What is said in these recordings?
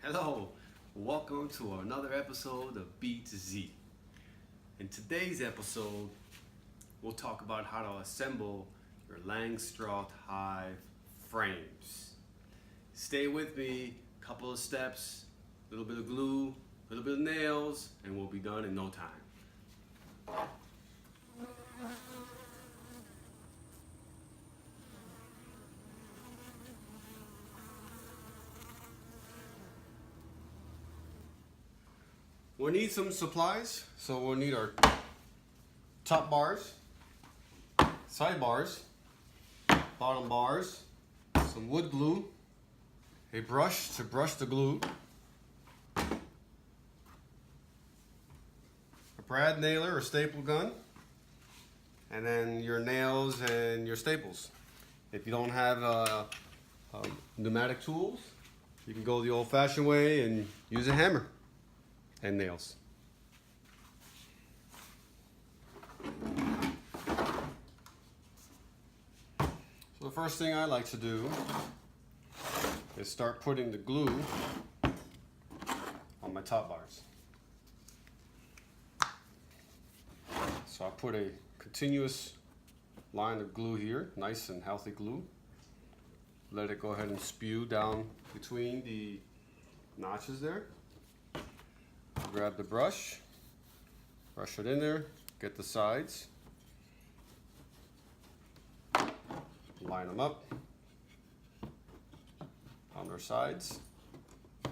Hello, welcome to another episode of B to Z. In today's episode, we'll talk about how to assemble your Langstroth Hive frames. Stay with me, couple of steps, a little bit of glue, a little bit of nails, and we'll be done in no time. We'll need some supplies, so we'll need our top bars, side bars, bottom bars, some wood glue, a brush to brush the glue, a brad nailer or staple gun, and then your nails and your staples. If you don't have pneumatic tools, you can go the old-fashioned way and use a hammer and nails. So the first thing I like to do is start putting the glue on my top bars. So I put a continuous line of glue here, nice and healthy glue. Let it go ahead and spew down between the notches there. Grab the brush, brush it in there, get the sides, line them up on their sides. I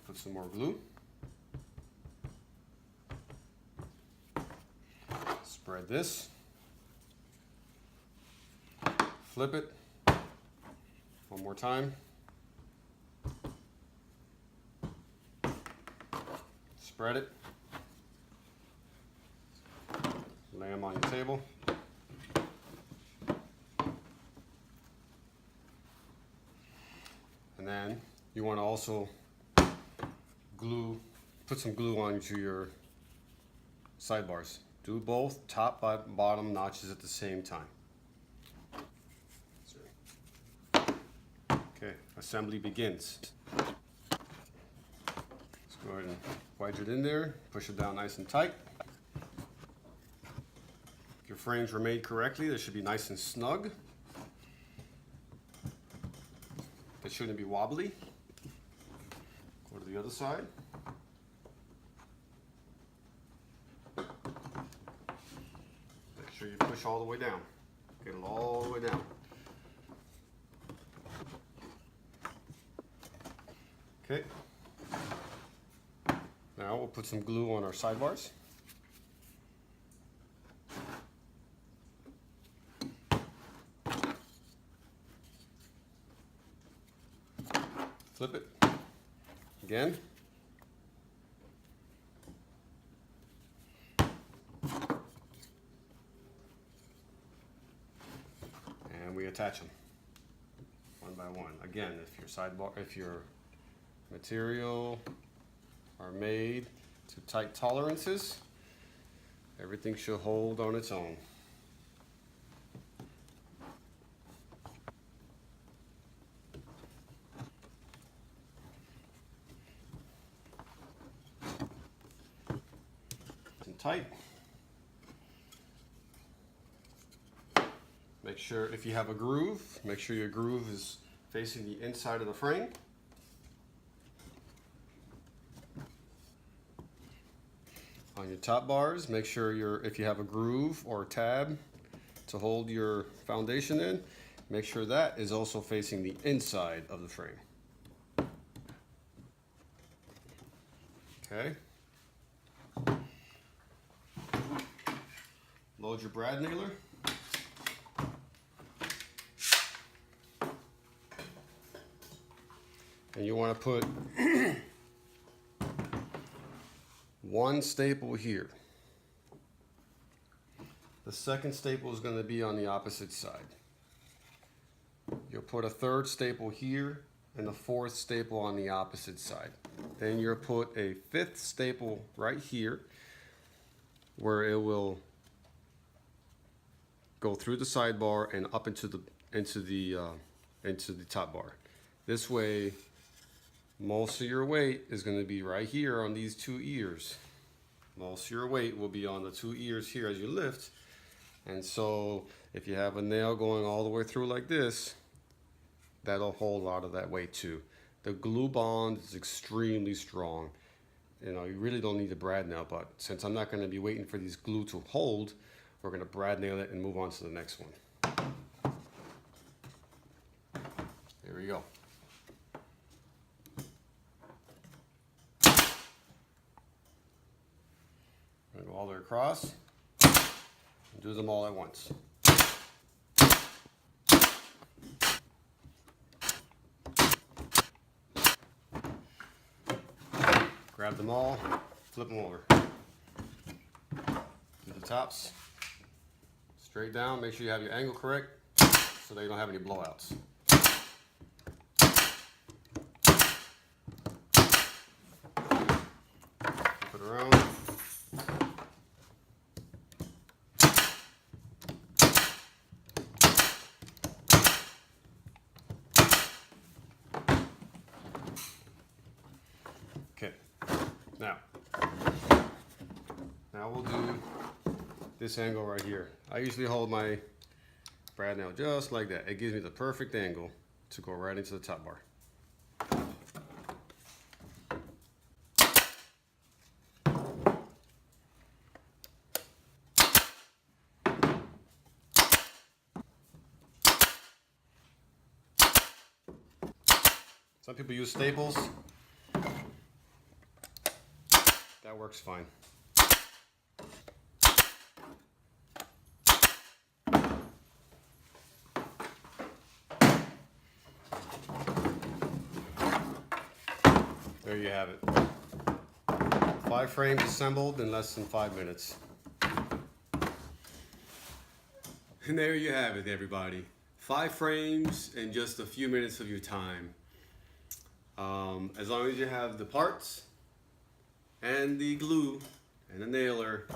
put some more glue, spread this, flip it one more time. Spread it, lay them on your table. And then you want to also put some glue onto your sidebars. Do both top and bottom notches at the same time. Okay, assembly begins. Go ahead and wedge it in there, push it down nice and tight. If your frames were made correctly, they should be nice and snug. They shouldn't be wobbly. Go to the other side. Make sure you push all the way down. Get it all the way down. Okay. Now we'll put some glue on our sidebars. Flip it again. And we attach them one by one. Again, if your material are made to tight tolerances, everything should hold on its own. And tight. Make sure if you have a groove, make sure your groove is facing the inside of the frame. On your top bars, make sure if you have a groove or a tab to hold your foundation in, make sure that is also facing the inside of the frame. Okay. Load your brad nailer. And you want to put one staple here. The second staple is going to be on the opposite side. You'll put a third staple here and the fourth staple on the opposite side. Then you'll put a fifth staple right here where it will go through the sidebar and up into the top bar. This way most of your weight is going to be right here on these two ears. Most of your weight will be on the two ears here as you lift. And so if you have a nail going all the way through like this, that'll hold a lot of that weight too. The glue bond is extremely strong. You know, you really don't need a brad nail, but since I'm not going to be waiting for these glue to hold, we're going to brad nail it and move on to the next one. Here we go. We're going to go all the way across and do them all at once. Grab them all, flip them over. Do the tops straight down. Make sure you have your angle correct so that you don't have any blowouts. Flip it around. Okay. Now we'll do this angle right here. I usually hold my brad nail just like that. It gives me the perfect angle to go right into the top bar. Some people use staples. That works fine. There you have it. 5 frames assembled in less than 5 minutes. And there you have it, everybody. 5 frames in just a few minutes of your time. As long as you have the parts and the glue and the nailer,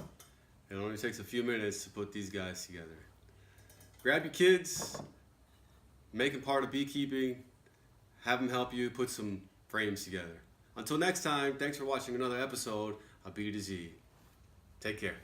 it only takes a few minutes to put these guys together. Grab your kids, make them part of beekeeping, have them help you put some frames together. Until next time, thanks for watching another episode of B to Z. Take care.